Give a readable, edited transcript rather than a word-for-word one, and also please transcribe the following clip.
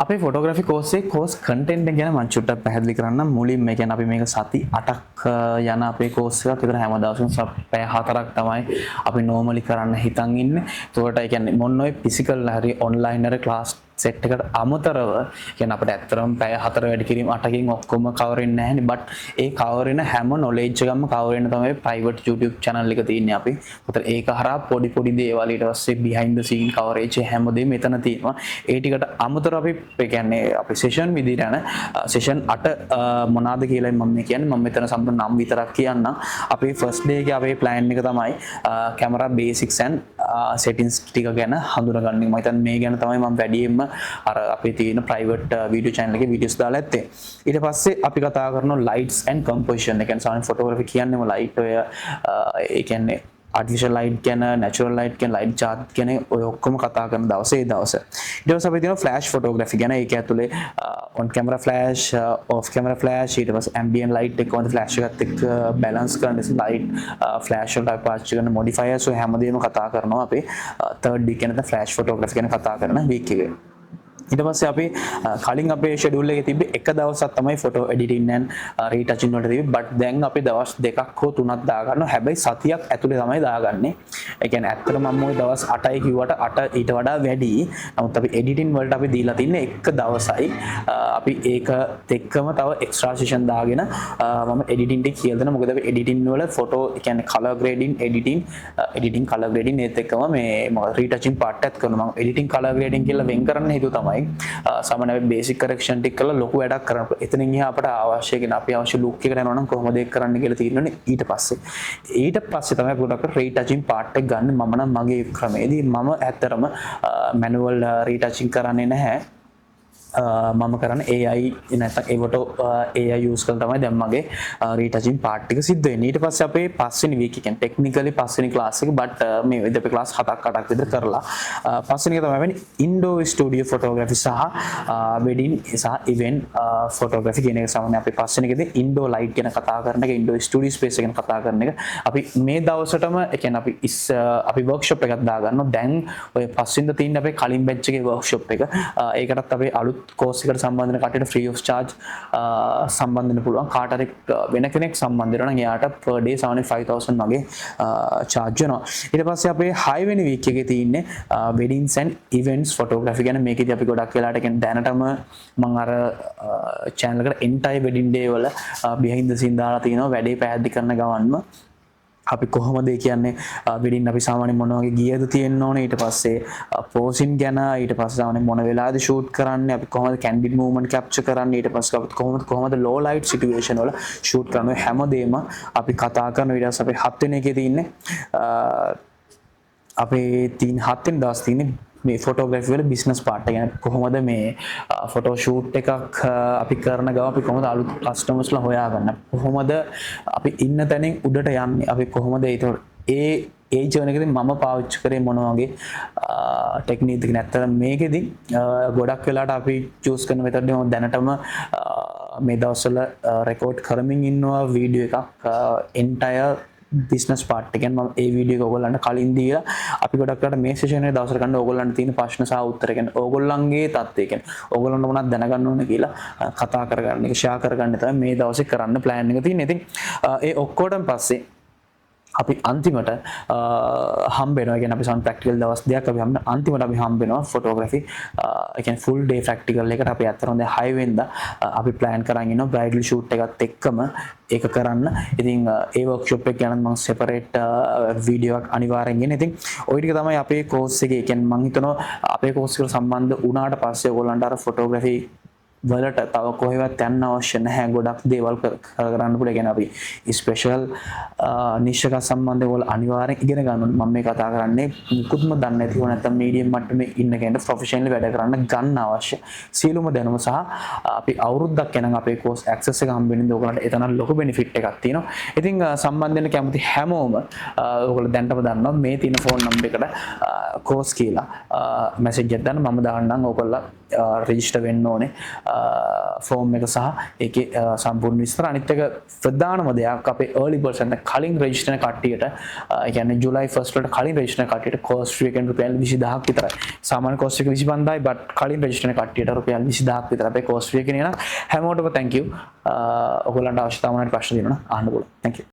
අපේ photography කෝස්සේ course content ගැන මම චුට්ටක් පැහැදිලි කරන්නම්. මුලින්ම මේ කියන්නේ අපි මේක සති 8ක් යන අපේ කෝස් එකක් විතර හැම දවසකම පැය 4ක් තමයි අපි නෝමලි කරන්න හිතන් ඉන්නේ. ඒකට ඒ කියන්නේ මොන ඔය ෆිසිකල් හරි ඔන්ලයින් හරි ක්ලාස් සෙට් එකට අමතරව කියන්නේ අපිට ඇත්තටම පැය 4 වැඩි කිරීම 8කින් ඔක්කොම කවර් වෙන්නේ නැහැනේ. බට් ඒ කවර් වෙන හැම නොලෙජ් එකක්ම කවර් වෙන තමයි ප්‍රයිවට් YouTube channel එක තියෙන්නේ අපි. උතර ඒක හරහා පොඩි දේවල් ඊට පස්සේ behind the scene coverage හැමදේම මෙතන තියෙනවා. ඒ ටිකට අමතරව අපි ඒ කියන්නේ අපි සෙෂන් විදිහට යන සෙෂන් 8 මොනවාද කියලා මම කියන්නේ. මම මෙතන සම්පූර්ණ නම් විතරක් කියන්නම්. අපේ ෆස්ට් ඩේ එකේ අපේ plan එක තමයි camera basics and settings ටික ගැන හඳුනගන්නේ. මම හිතන්නේ මේ ගැන තමයි මම වැඩියෙන්ම අර අපේ තියෙන private video channel එකේ videos දාලා ඇත්තේ. ඊට පස්සේ අපි කතා කරනවා lights and composition. ඒ කියන්නේ සාමාන්‍ය photography කියන්නේම light ඔය ඒ කියන්නේ artificial light ගැන natural light ගැන light chart ගැන ඔය ඔක්කොම කතා කරන දවසේ ඒ දවස. ඊට පස්සේ අපි තියෙනවා flash photography ගැන. ඒක ඇතුලේ on camera flash, off camera flash, ඊට පස්සේ ambient light එක on flash එකත් එක්ක balance කරන light flash වලට අපි පාවිච්චි කරන modifiers ඔය හැමදේම කතා කරනවා අපි third week ගැන flash photography ගැන කතා කරන week එකේ. ඊට පස්සේ අපි කලින් අපේ ෂෙඩියුල් එකේ තිබ්බේ එක දවසක් තමයි ෆොටෝ එඩිටින් and රීටචින් වලට තිබ්බේ. බට් දැන් අපි දවස් දෙකක් හෝ තුනක් දාගන්නවා. හැබැයි සතියක් ඇතුලේ තමයි දාගන්නේ. ඒ කියන්නේ ඇත්තටම මම ওই දවස් 8යි කිව්වට 8 ඊට වඩා වැඩි. නමුත් අපි එඩිටින් වලට අපි දීලා තින්නේ එක දවසයි. අපි ඒක එක්කම තව එක්ස්ට්‍රා සෙෂන් දාගෙන මම එඩිටින් ටික කියලා දෙනවා. මොකද අපි එඩිටින් වල ෆොටෝ ඒ කියන්නේ colour grading editing colour grading ඒත් එක්කම මේ රීටචින් පාර්ට් එකත් කරනවා. මම එඩිටින් කලර් ග්‍රේඩින් කියලා වෙන් කරන්න හේතුව තමයි සාමාන්‍ය බේසික් කරෙක්ෂන් ටික කරලා ලොකු වැඩක් කරන්න. එතනින් එහා අපට අවශ්‍ය කෙන අපි අවශ්‍ය ලුක් එකට යනවා නම් කොහොමද ඒක කරන්න කියලා තියෙනවනේ. ඊට පස්සේ තමයි පොඩක් රීටචින් පාර්ට් එක ගන්න. මම නම් මගේ ක්‍රමයේදී මම ඇත්තටම මැනුවල් රීටචින් කරන්නේ නැහැ. මම කරන්නේ AI නැත්නම් ඒවට AI use කරලා තමයි දැන් මගේ රීටචින් පාර්ට් එක සිද්ධ වෙන්නේ. ඊට පස්සේ අපේ පස්වෙනි වීක් එක කියන්නේ ටෙක්නිකලි පස්වෙනි ක්ලාස් එක බට් මේ විදිහට අපි ක්ලාස් 7ක් 8ක් විතර කරලා පස්වෙනි එක තමයි වෙන්නේ ඉන්ඩෝර් ස්ටුඩියෝ ෆොටෝග්‍රැෆි සහ වෙඩින් සහ ඉවෙන්ට් ෆොටෝග්‍රැෆි කියන එක සමහරවිට අපි පස්වෙනි එකේදී ඉන්ඩෝර් ලයිට් ගැන කතා කරන එක ඉන්ඩෝර් ස්ටුඩියෝ ස්පේස් ගැන කතා කරන එක අපි මේ දවසටම ඒ කියන්නේ අපි වර්ක්ෂොප් එකක් දාගන්නවා. දැන් ඔය පස්වෙනිද තියෙන අපේ කලින් බැච් එකේ වර්ක්ෂොප් එක. ඒකටත් අපි අලුත් කෝස් එකට සම්බන්ධ වෙන කට්ටියට free of charge සම්බන්ධ වෙන්න පුළුවන්. කාට හරි වෙන කෙනෙක් සම්බන්ධ වෙනවා නම් එයාට per day 75,000 වගේ charge වෙනවා. ඊට පස්සේ අපේ 6 වෙනි week එකේ තියෙන්නේ weddings and events photography ගැන. මේකෙදි අපි ගොඩක් වෙලාට කියන්නේ දැනටම මම අර channel එකට entire wedding day වල behind the scene දාලා තිනවා. වැඩේ පැහැදිලි කරන ගමන්ම අපි කොහොමද කියන්නේ වෙඩින් අපි සාමාන්‍ය මොන වගේ ගියද තියෙන්න ඕනේ. ඊට පස්සේ පෝසින් ගැන, ඊට පස්සේ සාමාන්‍ය මොන වෙලාවද ෂූට් කරන්නේ, අපි කොහොමද කැන්ඩිඩ් මූවමන්ට් කැප්චර් කරන්නේ, ඊට පස්සේ අපි කොහොමද ලෝ ලයිට් සිටුේෂන් වල ෂූට් කරන්නේ. හැමදේම අපි කතා කරන ඊට පස්සේ අපේ 7 වෙනි එකේ තියෙන්නේ අපේ 7 වෙනි දවස් තියෙන්නේ මේ ෆොටෝග්‍රැෆි වල බිස්නස් පාර්ට් එක. يعني කොහොමද මේ ෆොටෝ ෂූට් එකක් අපි කරන ගම අපි කොහොමද අලුත් කස්ටමර්ස්ලා හොයාගන්න, කොහොමද අපි ඉන්න තැනින් උඩට යන්නේ, අපි කොහොමද ඒ ජර්නි එකේදී මම පාවිච්චි කරේ මොන වගේ ටෙක්නික්ද කියන. ඇත්තට මේකෙදි ගොඩක් වෙලාට අපි චූස් කරන මෙතඩ් එක දැනටම මේ දවස්වල රෙකෝඩ් කරමින් ඉන්නවා වීඩියෝ එකක් entire business part එක. මම ඒ වීඩියෝ එක ඔයගොල්ලන්ට කලින් දීලා අපි ගොඩක් වෙලාට මේ සෙෂන් එකේ දවසට ගන්න ඔයගොල්ලන්ට තියෙන ප්‍රශ්න සහ උත්තර කියන්නේ ඔයගොල්ලන්ගේ තත්ත්වය කියන්නේ ඔයගොල්ලන්ට මොනවද දැනගන්න ඕන කියලා කතා කරගන්න එක ෂෙයා කරගන්න තමයි මේ දවසේ කරන්න plan එක තියෙන්නේ. ඉතින් ඒ ඔක්කොටම පස්සේ අපි අන්තිමට හම්බ වෙනවා. කියන්නේ අපි සමහර ප්‍රැක්ටිකල් දවස් දෙකක් අපි අන්තිමට අපි හම්බ වෙනවා ෆොටෝග්‍රැෆි ඒ කියන්නේ ෆුල් ඩේ ප්‍රැක්ටිකල් එකට. අපි අතරම දැන් 6 වෙනිදා අපි plan කරන් ඉන්නවා බ්‍රයිඩල් ෂූට් එකත් එක්කම ඒක කරන්න. ඉතින් ඒ වර්ක්ෂොප් එක ගැන මම සෙපරේට් වීඩියෝ එකක් අනිවාර්යෙන් ගෙන. ඉතින් ওই ටික තමයි අපේ කෝස් එකේ. කියන්නේ මම හිතනවා අපේ කෝස් එකට සම්බන්ධ වුණාට පස්සේ ඔයගොල්ලන්ට අර ෆොටෝග්‍රැෆි වලට තව කොහෙවත් යන්න අවශ්‍ය නැහැ. ගොඩක් දේවල් කරන්න පුළුවන්. කියන්නේ අපි ස්පෙෂල් නිෂ් එක සම්බන්ධව ඔයාලා අනිවාර්යෙන් ඉගෙන ගන්න ඕනේ. මම මේ කතා කරන්නේ මුකුත්ම දන්නේ නැතිව නැත්නම් මීඩියම් මට්ටමේ ඉන්න කෙනෙක් ප්‍රොෆෙෂනලි වැඩ කරන්න ගන්න අවශ්‍ය සියලුම දැනුම සහ අපි අවුරුද්දක් යනනම් අපේ කෝස් ඇක්සස් එක හම්බෙන්නේ ඔයගොල්ලන්ට එතන ලොකු බෙනිෆිට් එකක් තියෙනවා. ඉතින් සම්බන්ධ වෙන්න කැමති හැමෝම ඔයගොල්ලෝ දැන්ටම දන්නවා මේ තියෙන ෆෝන් නම්බර් එකට කෝස් කියලා මැසේජ් එකක් දාන්න. මම දාන්නම් ඔයගොල්ලෝ රෙජිස්ටර් වෙන්න ඕනේ ෆෝම් එක සහ ඒකේ සම්පූර්ණ විස්තර. අනිත් එක ප්‍රධානම දෙයක් අපේ early person කලින් රෙජිස්ටර් වෙන කට්ටියට ඒ කියන්නේ ජූලයි 1st වලට කලින් රෙජිස්ටර් වෙන කට්ටියට cost fee එකෙන් රුපියල් 20000ක් විතරයි. සාමාන්‍ය cost එක 25000යි but කලින් රෙජිස්ටර් වෙන කට්ටියට රුපියල් 20000ක් විතර අපේ cost fee එක නේ. නම් හැමෝටම thank you. ඔයගොල්ලන්ට අවශ්‍යතාව මොනවාට ප්‍රශ්න තියෙනවා නම් අහන්න පුළුවන්. thank you.